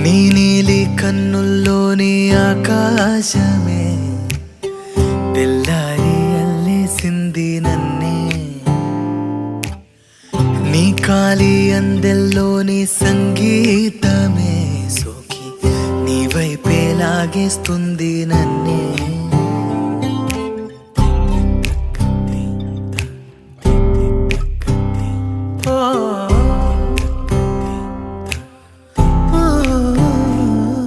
నీ నీలి కన్నుల్లోని ఆకాశమే తెల్లారి అల్లేసింది నన్నే. నీ కాలి అందెల్లోని సంగీతమే సోకి నీ వైపే లాగేస్తుంది నన్నే.